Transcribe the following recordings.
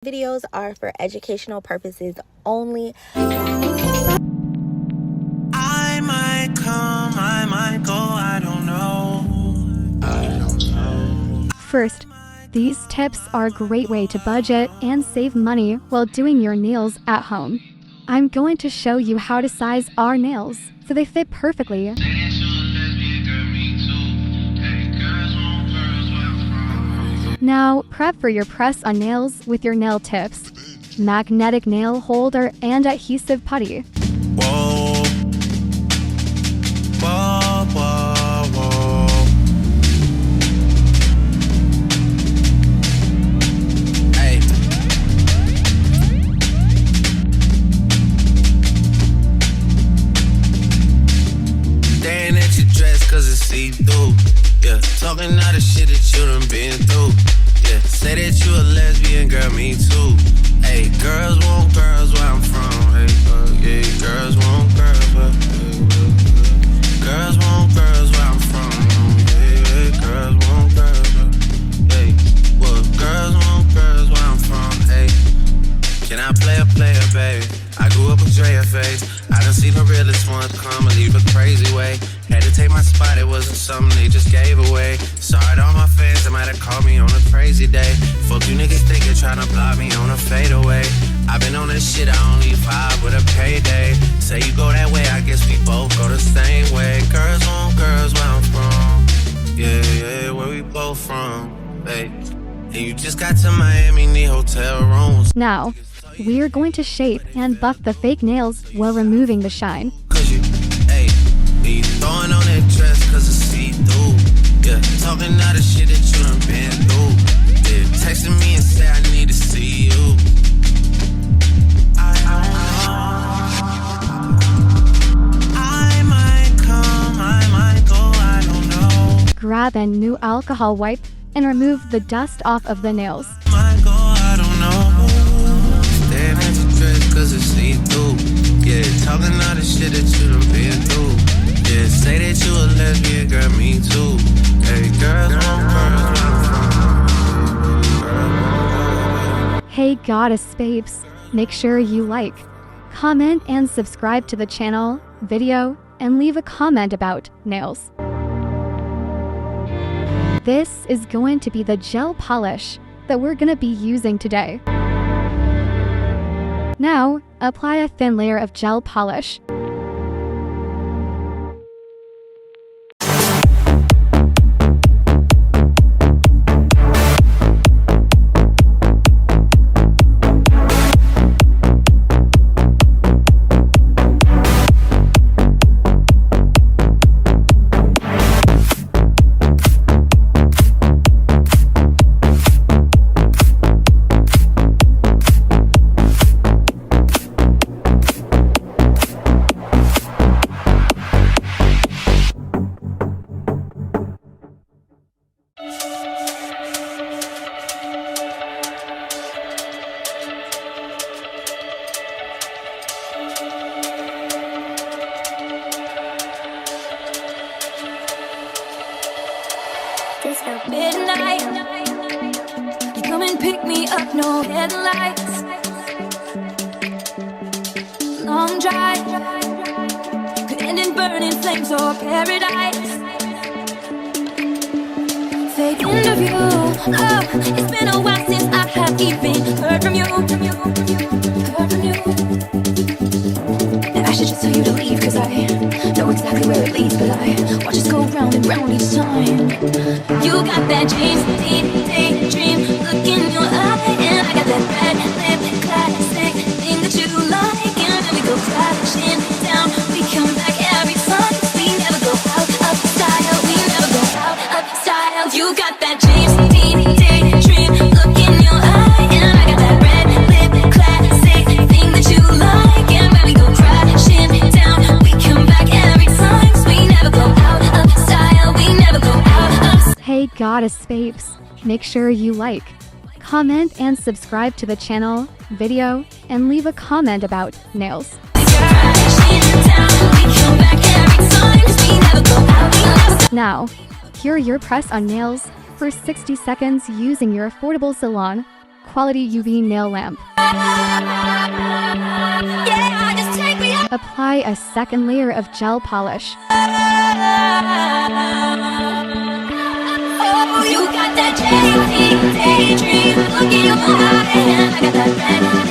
Videos are for educational purposes only. I might come, I might go, I don't know. First, these tips are a great way to budget and save money while doing your nails at home. I'm going to show you how to size our nails so they fit perfectly. Now, prep for your press-on nails with your nail tips: magnetic nail holder and adhesive putty. Whoa, whoa, whoa, whoa. Hey. Staring at your dress cause it's see-through. Yeah, talking all the shit that you done been through. Yeah, say that you a lesbian, girl, me too. Hey, girls want girls where I'm from. Hey, yeah, girls want girls where, girls want girls where I'm from. Yeah, girls want girls where, hey, well, girls want girls where I'm from. Hey, can I play a player, baby? I grew up with Drea face. I done seen the realest ones come and leave a crazy way. Had to take my spot, it wasn't something they just gave away. Sorry to all my fans that might have called me on a crazy day. Fuck you niggas thinking tryna block me on a fadeaway. I've been on this shit, I only vibe with a payday. Say you go that way, I guess we both go the same way. Girls want girls where I'm from. Yeah, yeah, where we both from. Hey, and you just got to Miami, need hotel rooms. Now, we're going to shape and buff the fake nails while removing the shine. Cause you, hey, and you throwing on that dress cause it's see-through. Yeah, talking all the shit that you done been through. Yeah, texting me and say I need to see you. I might come, I might go, I don't know. Grab a new alcohol wipe and remove the dust off of the nails. Might go, I don't know. Staring at your dress cause it's see-through. Yeah, talking all the shit that you done been through. Yeah, say that you a lesbian, girl, me too. Hey, girls want girls. Hey goddess babes, make sure you like, comment and subscribe to the channel, video, and leave a comment about nails. This is going to be the gel polish that we're gonna be using today. Now, apply a thin layer of gel polish. It's a midnight. You come and pick me up, no headlights. Long drive could end in burning flames or paradise. Fake interview. Oh, it's been a while since I have even heard from you. Heard from you. I should just tell you to leave, cause I know exactly where it leads, but I watch us go round and round each time. You got that James daydream look in your eye, and I got that red lip classic thing that you like, and then we go crashing down. We come back every time, 'cause we never go out of style. We never go out of style. You got that James daydream look in your eye, and I got that red lip classic thing that you like, and when we go crashing down, we come back every time, 'cause we never go out of style. We never go out of. Hey goddess babes, make sure you like, comment and subscribe to the channel, video, and leave a comment about nails. Now, cure your press on nails for 60 seconds using your affordable salon quality UV nail lamp. Yeah, just take me up. Apply a second layer of gel polish. Oh, you got that daydream look in your eye, and I got that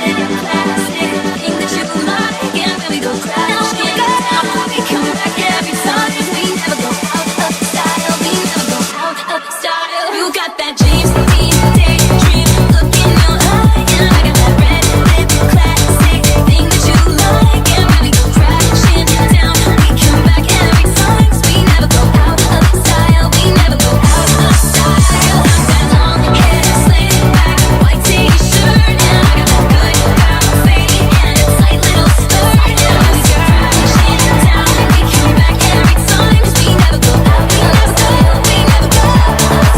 red plastic thing that you like, and when we go crashing down, we come back every time. We never go out of style. We never go out of style. You got that James Dean daydream look in your eye, and I got that red plastic thing that you like, and when we go crashing down, we come back every time. We never go out of style. We never go out of style. That long hair slayed back, white t-shirt, and I got that good brown fade and a tight little skirt. And when we go crashing down, we come back every time. We never go out of style. We never go out of style.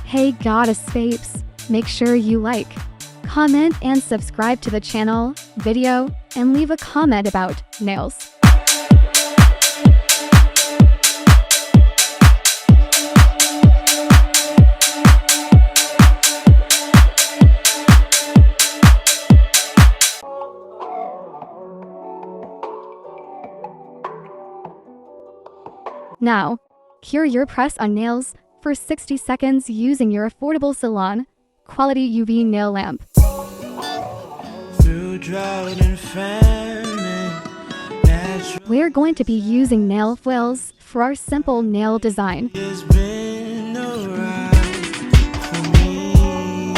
Hey Goddess Babes, make sure you like, comment, and subscribe to the channel, video, and leave a comment about nails. Now, cure your press on nails for 60 seconds using your affordable salon quality UV nail lamp. Through drought and famine, natural We're going to be using nail foils for our simple nail design. has been around for me.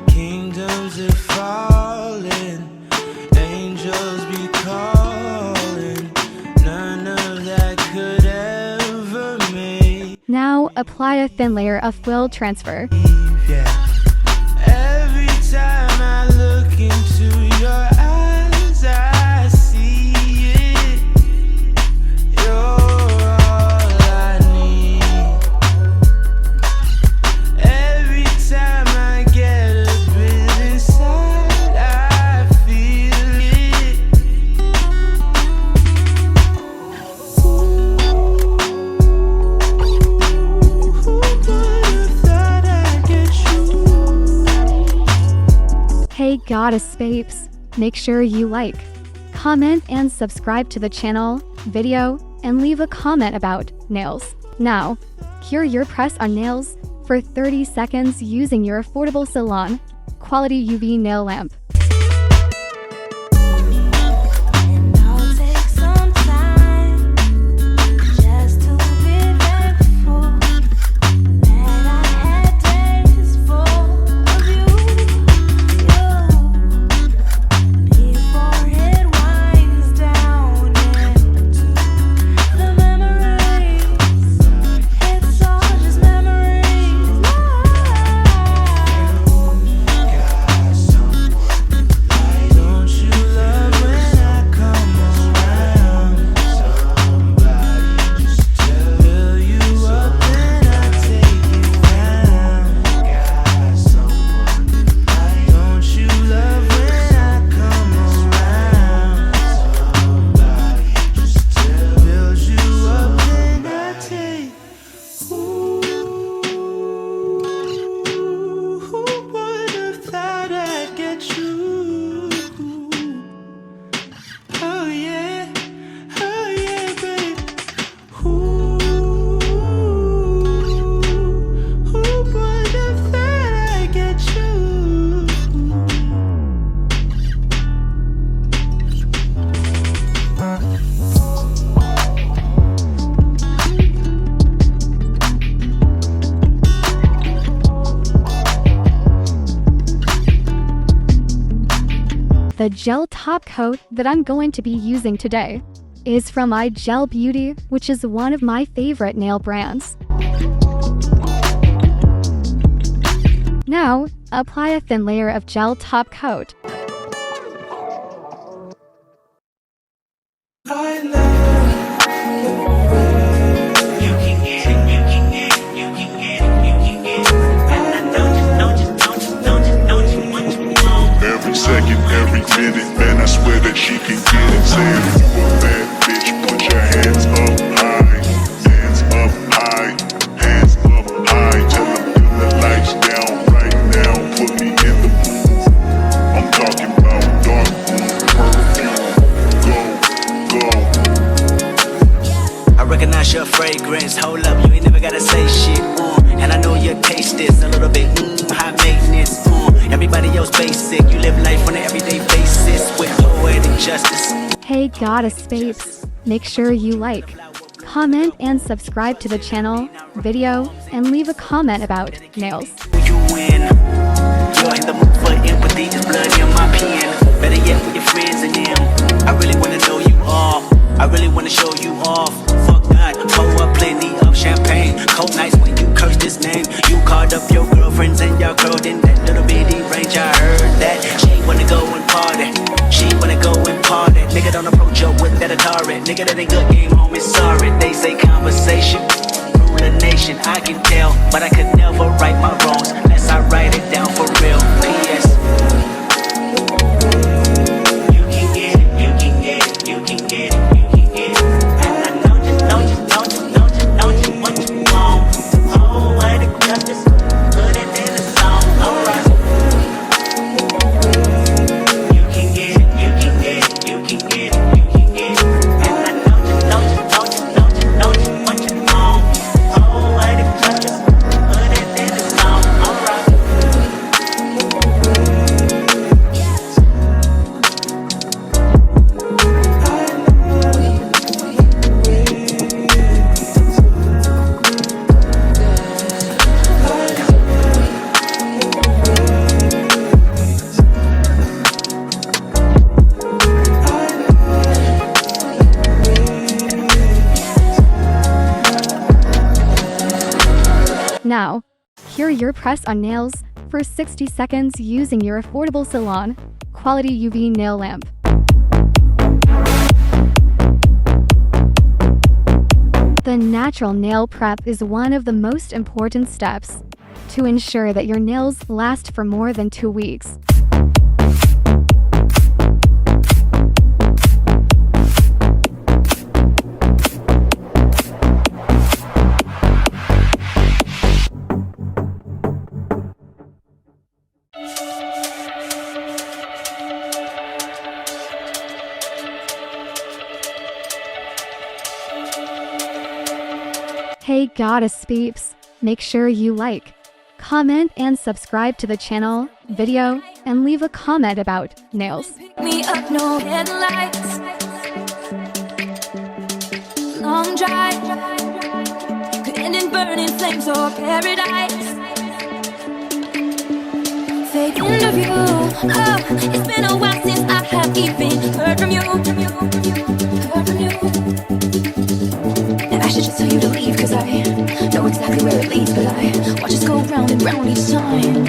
Kingdoms are falling, angels be calling. None of that could ever make. Now, apply a thin layer of foil transfer. Yeah. Every time I look into your eyes, I see it. You're all I need. Every time I get a bit inside, I feel it. Who would have thought I'd get you? Hey Goddess Babes, make sure you like, comment, and subscribe to the channel, video, and leave a comment about nails. Now, cure your press on nails for 30 seconds using your affordable salon quality UV nail lamp. And I'll take some time just to be thankful that I had days full of you. Before it winds down into the memories, it's all just memories now. Don't you love when I come around? Somebody just fill you up and I take you down. Don't you love when I come around? Somebody just build you up and I take. Ooh, who would have thought I'd get you? Oh yeah, babe. Who would have thought I'd get you? The gel top coat that I'm going to be using today is from Gel Beauty, which is one of my favorite nail brands. Now, apply a thin layer of gel top coat. I love Every second, every minute, man, I swear that she can get recognize your fragrance. Hold up, you ain't never gotta say shit. And I know your taste is a little bit high maintenance. Everybody else basic. You live life on an everyday basis with poetic justice. Hey Goddess Babes, make sure you like, comment, and subscribe to the channel, video, and leave a comment about nails. You win. You're in the mood for empathy. It's blood in my pen. Better yet with your friends and them. I really wanna know you all. I really wanna show you off. Fuck that, pour up plenty of champagne. Cold nights when you curse this name. You called up your girlfriends and y'all curled in that little bitty range. I heard that she wanna go and party. She wanna go and party. Nigga don't approach her with that Atari. Nigga that ain't good game home is sorry. They say conversation rule a nation. I can tell, but I could never right my wrongs unless I write it down for real. P.S. You can get it, you can get it, you can get it. Now, cure your press on nails for 60 seconds using your affordable salon quality UV nail lamp. The natural nail prep is one of the most important steps to ensure that your nails last for more than 2 weeks. Hey Goddess Babes, make sure you like, comment, and subscribe to the channel, video, and leave a comment about nails. Pick me up, no headlights. Long drive could end in burning flames or paradise. Fade into view. Oh, it's been a while since I have even heard from you. Heard from you. I should just tell you to leave, cause I know exactly where it leads, but I watch us go round and round each time.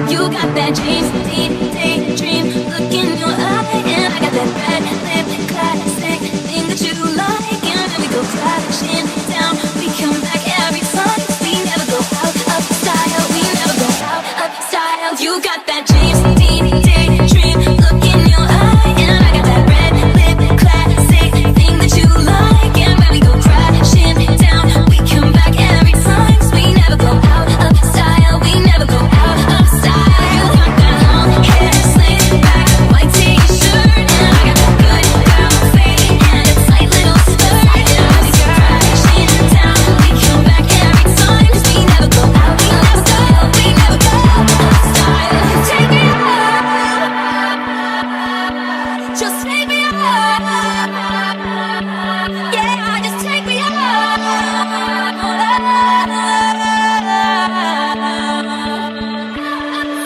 You got that James Dean daydream look in your eye, and I got that red lip classic thing that you like, and then we go crashing down. We come back every time, 'cause we never go out of style. We never go out of style. You got that James Dean daydream look in your eye, and I got that red lip classic thing that you like, and when we go crashing down, we come back every time, 'cause we never go out of style. We never go out of style. You got that long hair slicked back, white t-shirt, and I got that good girl fade and a tight little skirt, and when we go crashing down, we come back every time, 'cause we never go out of style. We never go out of style. Take me up, just take me up, yeah, just take me up.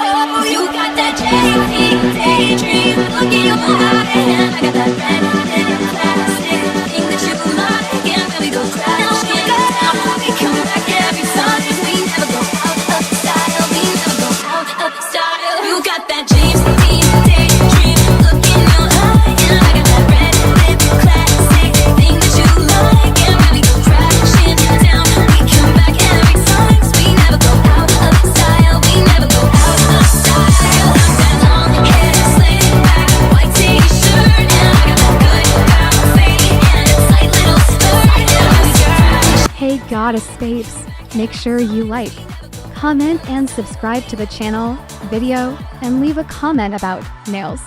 Oh, you got that daydream look in your eye, and I got that red lip classic thing that you like, and when we go crashing down, we come back every time, 'cause we never go out of style. We never go out of style. You got that James Dean daydream look in your eye, and I got that red lip classic thing that you like, and when we go crashing down, we come back every time, 'cause we never go out of style. We never go out of style. That long hair slicked back, white t-shirt, and I got that good girl fade and a tight little skirt, and when we go crashing. Hey Goddess Babes, make sure you like, comment, and subscribe to the channel, video, and leave a comment about nails.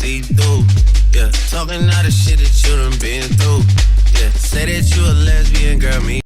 see through. Yeah, talking all the shit that you done been through. Yeah, say that you a lesbian, girl, me.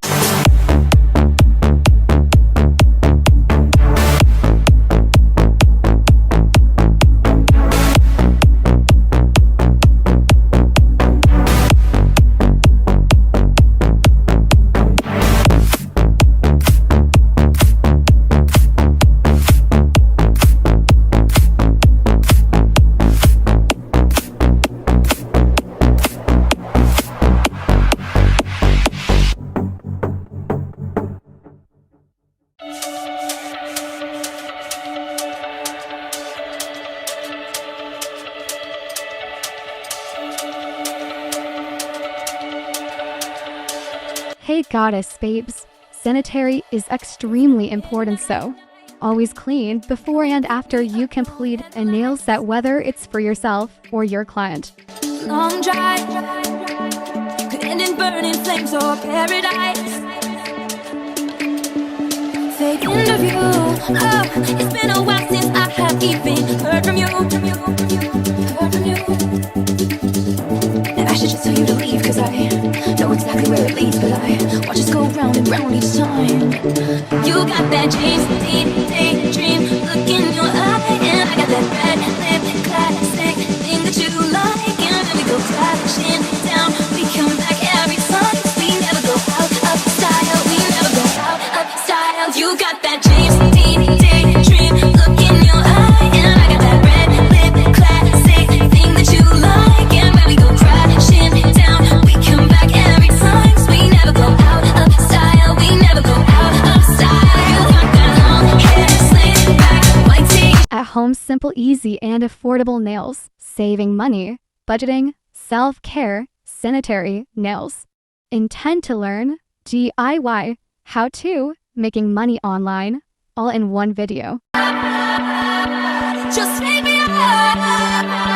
Hey goddess babes, sanitary is extremely important, so always clean before and after you complete a nail set, whether it's for yourself or your client. Long drive could end in burning flames or paradise. Fake interview. Oh, it's been a while since I have even heard from you. Heard from you. I should just tell you to leave, cause I know exactly where it leads, but I watch us go round and round each time. You got that James Dean daydream look in your eye, and I got that red lip classic thing that you like, and then we go crashing down. We come back every time, 'cause we never go out of style. We never go out of style. You got that James Dean daydream look in your eye, and I got that red lip classic thing that you like, and when we go crashing down, we come back every time, 'cause we never go out of style. We never go out of style. You got that long hair slicked back, white tee. At home, simple, easy, and affordable nails, saving money, budgeting, self-care, sanitary nails. Intend to learn DIY, how to, making money online, all in one video. Just make me up.